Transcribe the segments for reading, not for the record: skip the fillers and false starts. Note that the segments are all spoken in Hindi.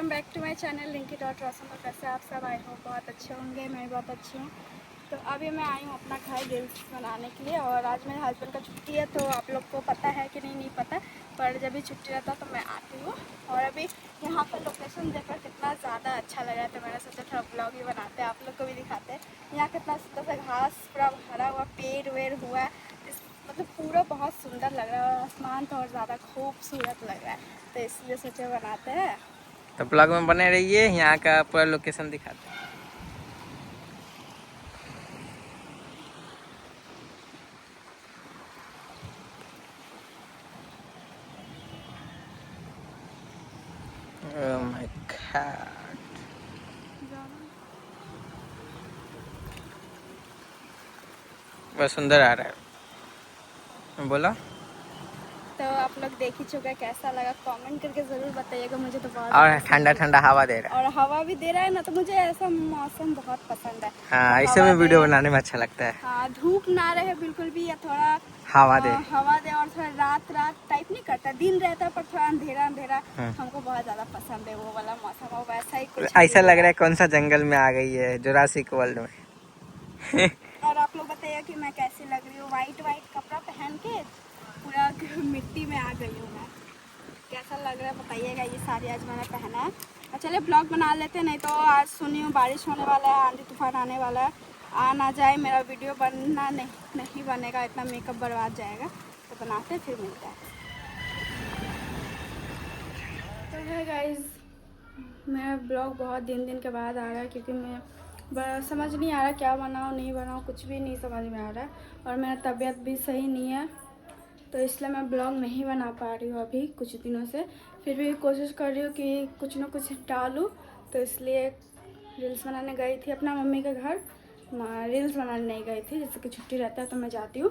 Welcome back to my channel लिंकी.रॉसम। तो कैसे आप सब? आई होप बहुत अच्छे होंगे। मैं भी बहुत अच्छी हूँ। तो अभी मैं आई हूँ अपना घर रील्स बनाने के लिए, और आज मेरे हस्बैंड का छुट्टी है। तो आप लोग को पता है कि नहीं पता, पर जब भी छुट्टी रहता तो मैं आती हूँ। और अभी यहाँ पर लोकेशन देखकर कितना ज़्यादा अच्छा लग रहा है, तो मैंने सोचा थोड़ा ब्लॉग ही बनाते हैं, आप लोग को भी दिखाते हैं। यहाँ कितना सुंदर सा घास पूरा भरा हुआ, पेड़ वेड़ हुआ है, मतलब पूरा बहुत सुंदर लग रहा है। और आसमान तो और ज़्यादा खूबसूरत लग रहा है, तो इसलिए सोचे बनाते हैं। तो ब्लॉग में बने रहिए, यहाँ का पूरा लोकेशन दिखाते हैं। Oh my God, बहुत सुंदर आ रहा है। बोला तो आप लोग देख ही चुके, कैसा लगा कमेंट करके ज़रूर बताइएगा। मुझे तो बहुत और ठंडा ठंडा हवा दे रहा है, और हवा भी दे रहा है ना, तो मुझे ऐसा मौसम बहुत पसंद है। हाँ, तो ऐसे में वीडियो बनाने में अच्छा लगता है। हाँ, धूप ना रहे बिल्कुल भी, या थोड़ा हवा दे। हवा दे, और थोड़ा रात रात टाइप नहीं करता, दिन रहता है पर थोड़ा अंधेरा अंधेरा। हमको बहुत ज़्यादा पसंद है वो वाला मौसम, और वैसा ही कुछ ऐसा लग रहा है कौन सा जंगल में आ गई है, जुरासिक वर्ल्ड में। और आप लोग बताइए कि मैं कैसी लग रही हूँ, वाइट वाइट कपड़ा पहन के पूरा मिट्टी में आ गई हूँ मैं। कैसा लग रहा है बताइएगा। ये साड़ी आज मैंने पहना है। और चलिए ब्लॉग बना लेते हैं, नहीं तो आज सुनी हूँ बारिश होने वाला है, आंधी तूफान आने वाला है। आ ना जाए मेरा वीडियो बनना नहीं बनेगा, इतना मेकअप बर्बाद जाएगा। तो बनाते हैं, फिर मिलते हैं। तो है गाइज, मेरा ब्लॉग बहुत दिन के बाद आ रहा है, क्योंकि मैं समझ नहीं आ रहा क्या बनाऊँ नहीं बनाऊँ, कुछ भी नहीं समझ में आ रहा है। और मेरा तबीयत भी सही नहीं है, तो इसलिए मैं ब्लॉग नहीं बना पा रही हूँ अभी कुछ दिनों से। फिर भी कोशिश कर रही हूँ कि कुछ ना कुछ डालूँ, तो इसलिए रील्स बनाने गई थी अपना मम्मी के घर। रील्स बनाने नहीं गई थी, जैसे कि छुट्टी रहता है तो मैं जाती हूँ,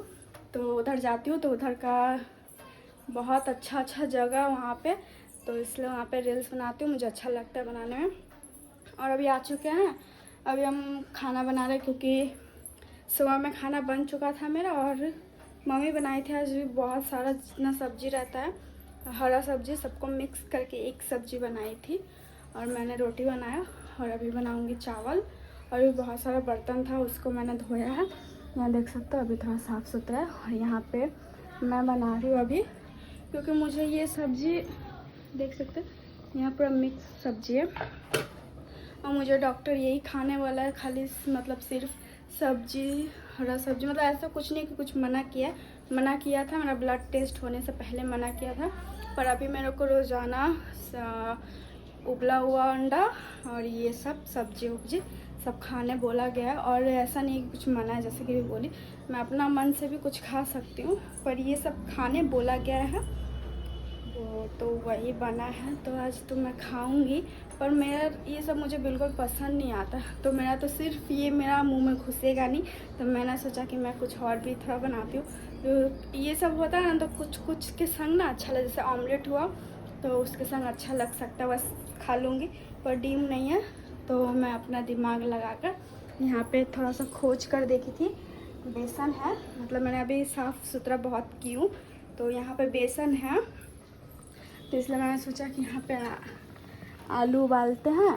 तो उधर जाती हूँ, तो उधर का बहुत अच्छा जगह वहाँ पे, तो इसलिए वहाँ पे रील्स बनाती हूँ, मुझे अच्छा लगता है बनाने में। और अभी आ चुके हैं, अभी हम खाना बना रहे हैं, क्योंकि सुबह में खाना बन चुका था मेरा, और मम्मी बनाई थी आज भी बहुत सारा जितना सब्जी रहता है, हरा सब्जी सबको मिक्स करके एक सब्जी बनाई थी। और मैंने रोटी बनाया, और अभी बनाऊंगी चावल। और भी बहुत सारा बर्तन था, उसको मैंने धोया है, यहाँ देख सकते हो अभी थोड़ा साफ़ सुथरा है। और यहाँ पे मैं बना रही हूँ अभी, क्योंकि मुझे ये सब्ज़ी देख सकते हो यहाँ पूरा मिक्स सब्जी है, और मुझे डॉक्टर यही खाने वाला है, खाली मतलब सिर्फ सब्जी, हरा सब्जी, मतलब ऐसा कुछ नहीं कि कुछ मना किया था। मेरा ब्लड टेस्ट होने से पहले मना किया था, पर अभी मेरे को रोज़ाना उबला हुआ अंडा और ये सब सब्जी उब्जी सब खाने बोला गया है। और ऐसा नहीं कि कुछ मना है, जैसे कि बोली मैं अपना मन से भी कुछ खा सकती हूँ, पर ये सब खाने बोला गया है, तो वही बना है। तो आज तो मैं खाऊंगी, पर मेरा ये सब मुझे बिल्कुल पसंद नहीं आता, तो मेरा तो सिर्फ ये मेरा मुंह में घुसेगा नहीं, तो मैंने सोचा कि मैं कुछ और भी थोड़ा बनाती हूँ। तो ये सब होता है ना, तो कुछ के संग ना अच्छा लगे, जैसे ऑमलेट हुआ तो उसके संग अच्छा लग सकता है, बस खा लूँगी। पर डीम नहीं है, तो मैं अपना दिमाग लगाकर यहाँ पे थोड़ा सा खोज कर देखी थी, बेसन है, मतलब मैंने अभी साफ़ सुथरा बहुत की हूँ, तो यहाँ पे बेसन है, तो इसलिए मैंने सोचा कि यहाँ पे आलू उबालते हैं,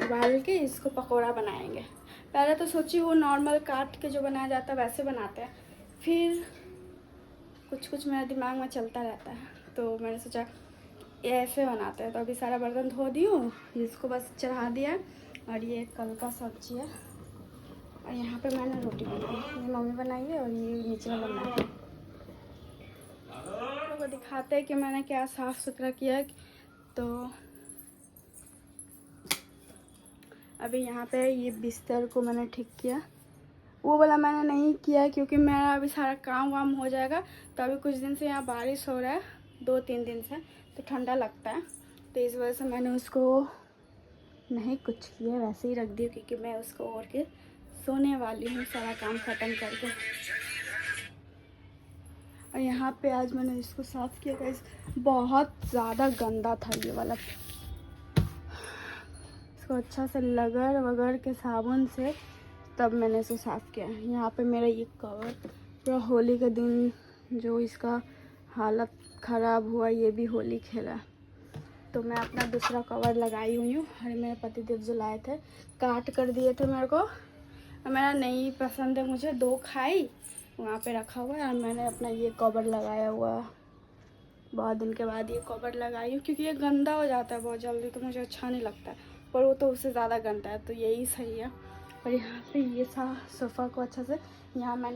उबाल के इसको पकौड़ा बनाएंगे। पहले तो सोची वो नॉर्मल काट के जो बनाया जाता है वैसे बनाते हैं, फिर कुछ मेरे दिमाग में चलता रहता है, तो मैंने सोचा ऐसे बनाते हैं। तो अभी सारा बर्तन धो दी हूँ, इसको बस चढ़ा दिया, और ये कल का सब्जी है, और यहाँ पे मैंने रोटी बनाई, ये मम्मी बनाई है, और ये नीचे वाला बनाया है। को दिखाते हैं कि मैंने क्या साफ़ सुथरा किया। तो अभी यहाँ पे ये बिस्तर को मैंने ठीक किया, वो वाला मैंने नहीं किया क्योंकि मेरा अभी सारा काम वाम हो जाएगा। तो अभी कुछ दिन से यहाँ बारिश हो रहा है, 2-3 दिन से, तो ठंडा लगता है, तो इस वजह से मैंने उसको नहीं कुछ किया, वैसे ही रख दिया, क्योंकि मैं उसको ओढ़ के सोने वाली हूँ सारा काम ख़त्म करके। और यहाँ पे आज मैंने इसको साफ़ किया था, बहुत ज़्यादा गंदा था ये वाला, इसको अच्छा से रगड़ के साबुन से तब मैंने इसे साफ़ किया। यहाँ पे मेरा ये कवर पूरा होली के दिन जो इसका हालत ख़राब हुआ, ये भी होली खेला, तो मैं अपना दूसरा कवर लगाई हुई हूँ। और मेरे पतिदेव जो लाए थे, काट कर दिए थे मेरे को, और मेरा नहीं पसंद है मुझे, 2 खाई वहाँ पे रखा हुआ है। और मैंने अपना ये कवर लगाया हुआ है, बहुत दिन के बाद ये कवर लगाई हूँ, क्योंकि ये गंदा हो जाता है बहुत जल्दी, तो मुझे अच्छा नहीं लगता है। पर वो तो उससे ज़्यादा गंदा है, तो यही सही है। और यहाँ पे ये सोफ़ा को अच्छा से यहाँ मैं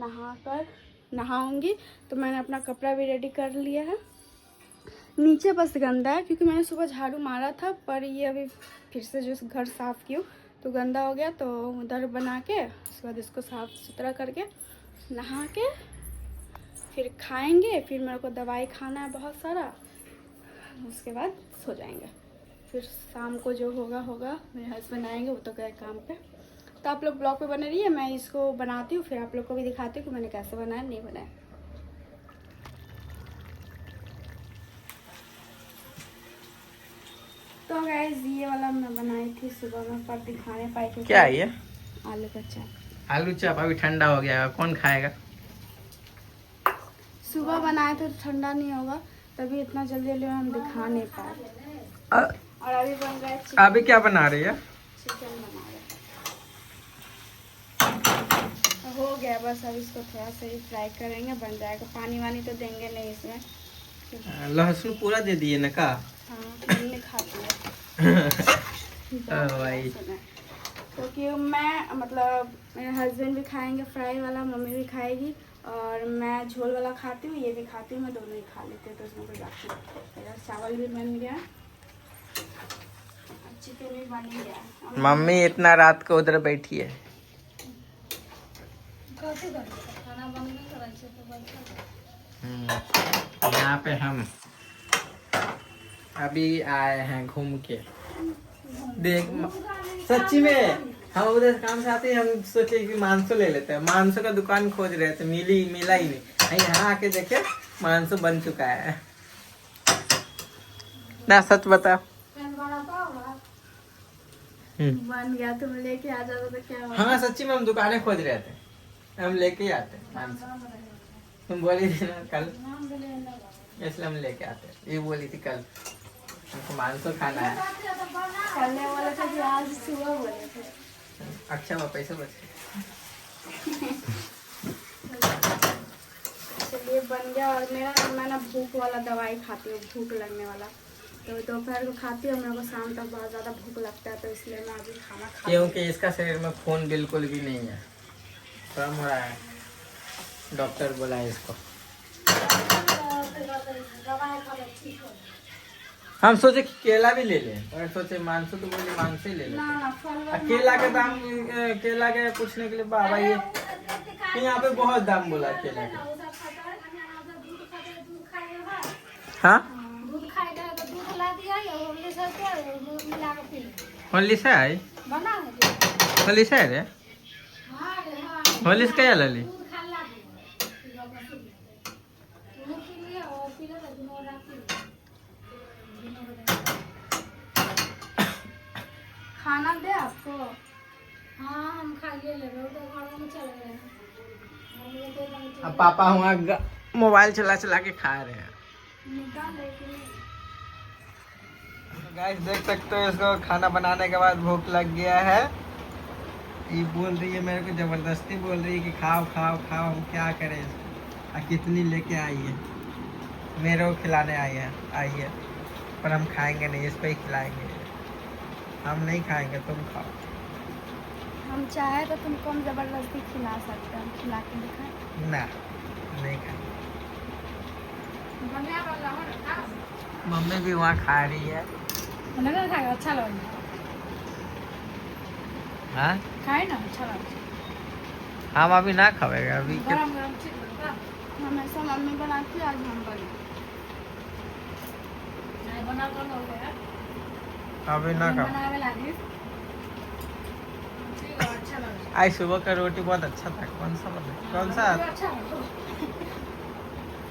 नहाऊंगी, तो मैंने अपना कपड़ा भी रेडी कर लिया है। नीचे बस गंदा है, क्योंकि मैंने सुबह झाड़ू मारा था, पर ये अभी फिर से जो घर साफ़ की हूँ तो गंदा हो गया, तो उधर बना के उसके बाद इसको साफ़ सुथरा करके नहा के फिर खाएंगे। फिर मेरे को दवाई खाना है बहुत सारा, उसके बाद सो जाएंगे। फिर शाम को जो होगा मेरे हस्बैंड आएंगे, वो तो गए काम पे। तो आप लोग ब्लॉग पे बने रहिए, मैं इसको बनाती हूँ, फिर आप लोग को भी दिखाती हूँ कि मैंने कैसे बनाया नहीं बनाया। तो गाइस ये वाला मैं बनाई थी सुबह में, पर दिखाने पाई थी। क्या है ये? आलू का चाप। आलू चाप अभी ठंडा हो गया, कौन खाएगा? सुबह बनाए थे तो ठंडा नहीं होगा, तभी इतना जल्दी जल्दी हम दिखा नहीं पाए। और अभी बन रहा है चिकन। अभी क्या बना रही है? चिकन बना रहे हैं। हो गया बस, अब इसको थोड़ा सा ही फ्राई करेंगे, बन जाएगा। पानी वानी तो देंगे नहीं इसमें। लहसुन पूरा दे दिए ना का? हाँ, मम्मी खाती है भाई। क्योंकि मैं मतलब मेरे हस्बैंड भी खाएंगे फ्राई वाला, मम्मी भी खाएगी, और मैं झोल वाला खाती हूँ, ये भी खाती हूँ, मैं दोनों ही खा लेती हूँ, तो उसमें कोई बात नहीं। मेरा चावल भी बन गया, चिकन भी बन गया। मम्मी इतना रात को उधर बैठी है। यहाँ पे हम अभी आए हैं घूम के। देख सच्ची में हम उधर काम से आते ही हम सोचे कि मांसो ले लेते हैं। मांसो का दुकान खोज रहे थे, मिला ही नहीं। यहाँ आके देखे मांसो बन चुका है ना। सच बता। बन गया, तुम लेके आ जाओ तो क्या होगा? हाँ सच्ची में हम दुकानें खोज रहे थे, हम लेके ही आते मांसो। तुम बोली थी ना कल, इसलिए हम लेके आते। ये बोली थी कल हमको मांसो खाना है। करने वाले थे कि आज सुबह बोले थे। अच्छा वो पैसे बचे। चलिए बन गया। और मैं ना भूख वाला दवाई खाती हूँ, भूख लगने वाला, तो दोपहर को खाती हूँ, मेरे को शाम तक बहुत ज़्यादा भूख लगता है, तो इसलिए मैं अभी खाना खाती हूँ। क्योंकि इसका शरीर में खून बिल्कुल भी नहीं है, कम हो रहा है। डॉक्टर बोला है इसको। हम सोचे कि केला भी ले लें, और सोचे मांसो तो बोले मांसो ही ले लें। ना फल केला के दाम, केला के पूछने के लिए बाबा ये यहाँ पे बहुत दाम बोला केला के। हाँ होली से आई, होली से रे, होली से क्या लली? खाना दे आपको? हाँ हम खाइए ले रहे तो घर में चल गए हैं। अब पापा वहाँ मोबाइल चला के खा रहे हैं। निकाल लेके। गाइस देख सकते हो, इसको खाना बनाने के बाद भूख लग गया है। ये बोल रही है मेरे को, जबरदस्ती बोल रही है कि खाओ खाओ खाओ। हम क्या करें इसको? कितनी लेके आई है, मेरे को खिलाने आई है, पर हम खाएंगे नहीं, इसको ही खिलाएंगे। हम नहीं खाएंगे, तुम खाओ। हम चाहे तो तुमको हम जबरदस्ती खिला सकते हैं, हम खिला के दिखाएं? ना नहीं खाएंगे। मम्मी भी वहाँ खा रही है। अच्छा लगा। हाँ खाए ना, अच्छा लगा। हम अभी ना खाएगा अभी के। गरम गरम चिकन हमेशा मम्मी बनाती है, आज हम बने। नहीं बना कर हो गया, अभी ना खाओ। बनावे लगी। ठीक है, अच्छा लगा। आज सुबह का रोटी बहुत अच्छा था। कौन सा मतलब, कौन सा? अच्छा लगा।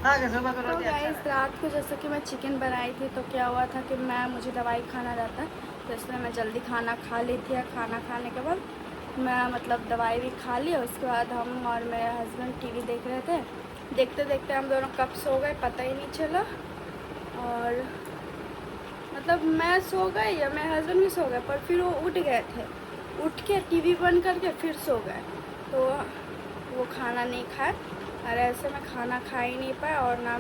हाँ सुबह का तो रोटी अच्छा गाइस था। रात को जैसे कि मैं चिकन बनाई थी, तो क्या हुआ था कि मुझे दवाई खाना रहता है, तो इसलिए मैं जल्दी खाना खा ली थी। खाना खाने के बाद मैं मतलब दवाई भी खा ली, और उसके बाद हम और मेरे हस्बैंड टीवी देख रहे थे। देखते देखते हम दोनों कब सो गए पता ही नहीं चला। और मतलब मैं सो गई या मेरे हस्बैंड भी सो गए, पर फिर वो उठ गए थे, उठ के टीवी बंद करके फिर सो गए, तो वो खाना नहीं खाए। और ऐसे में खाना खा ही नहीं पाए। और ना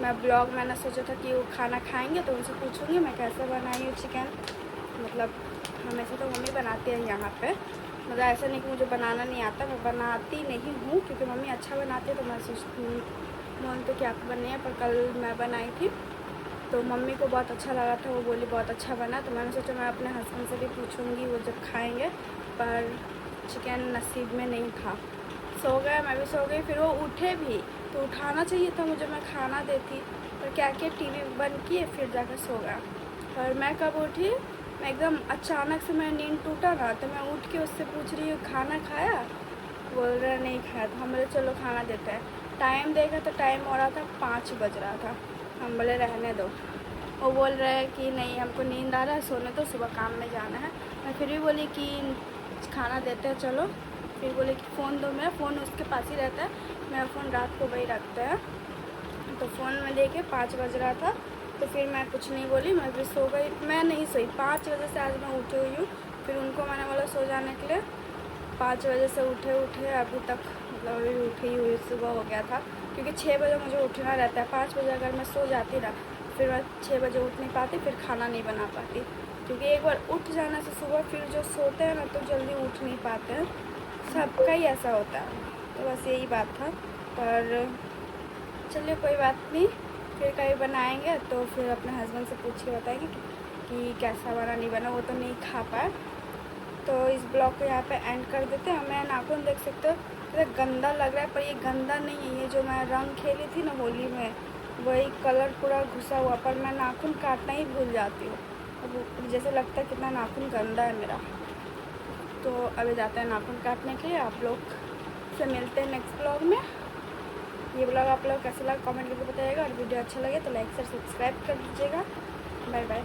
मैं ब्लॉग, मैंने सोचा था कि वो खाना खाएंगे तो उनसे पूछूंगी मैं कैसे बनाई हूँ चिकन। मतलब हमेशा तो मम्मी बनाती है यहाँ पे, मतलब ऐसा नहीं कि मुझे बनाना नहीं आता, मैं बनाती नहीं हूँ क्योंकि मम्मी अच्छा बनाती है तो मैं सोचती हूँ बोलते कि आप बनी है। पर कल मैं बनाई थी तो मम्मी को बहुत अच्छा लगा था, वो बोली बहुत अच्छा बना। तो मैंने सोचा मैं अपने हस्बैंड से भी पूछूंगी वो जब खाएंगे, पर चिकन नसीब में नहीं था। सो गए, मैं भी सो गई। फिर वो उठे भी तो उठाना चाहिए था मुझे, मैं खाना देती, पर क्या क्या टीवी बंद किए फिर जाकर सो गया। और मैं कब उठी, मैं एकदम अचानक से मेरा नींद टूटा ना, तो मैं उठ के उससे पूछ रही हूँ खाना खाया, बोल रहा नहीं खाया। तो हम बोले चलो खाना देते हैं। टाइम देखा तो टाइम हो रहा था 5 बज रहा था। हम बोले रहने दो। वो बोल रहे हैं कि नहीं हमको नींद आ रहा है, सोने तो सुबह काम में जाना है। मैं फिर भी बोली कि खाना देते हैं चलो। फिर बोले कि फ़ोन दो, मेरा फ़ोन उसके पास ही रहता है, मेरा फ़ोन रात को वही रखते हैं। तो फ़ोन में लेके 5 बज रहा था, तो फिर मैं कुछ नहीं बोली, मैं भी सो गई। मैं नहीं सोई 5 बजे से, आज मैं उठी हुई हूँ। फिर उनको मैंने बोला सो जाने के लिए, 5 बजे से उठे अभी तक, मतलब अभी उठी हुई सुबह हो गया था, क्योंकि 6 बजे मुझे उठना रहता है। 5 बजे अगर मैं सो जाती ना, फिर मैं 6 बजे उठ नहीं पाती, फिर खाना नहीं बना पाती, क्योंकि एक बार उठ जाने से सुबह फिर जो सोते हैं ना तो जल्दी उठ नहीं पाते हैं, सबका ही ऐसा होता है। तो बस यही बात था। पर चलिए कोई बात नहीं, फिर कभी बनाएंगे तो फिर अपने हस्बैंड से पूछ के बताएंगे कि कैसा बना नहीं बना, वो तो नहीं खा पाए। तो इस ब्लॉग को यहाँ पे एंड कर देते हैं। मैं नाखून देख सकते हो कितना गंदा लग रहा है, पर ये गंदा नहीं है, ये जो मैं रंग खेली थी ना होली में, वही कलर पूरा घुसा हुआ, पर मैं नाखून काटना ही भूल जाती हूँ। अब जैसे लगता है कितना नाखून गंदा है मेरा। तो अभी जाते हैं नाखून काटने के लिए। आप लोग से मिलते हैं नेक्स्ट ब्लॉग में। ये ब्लॉग आप लोग कैसा लगा कमेंट करके बताइएगा, और वीडियो अच्छा लगे तो लाइक से सब्सक्राइब कर दीजिएगा। Bye bye.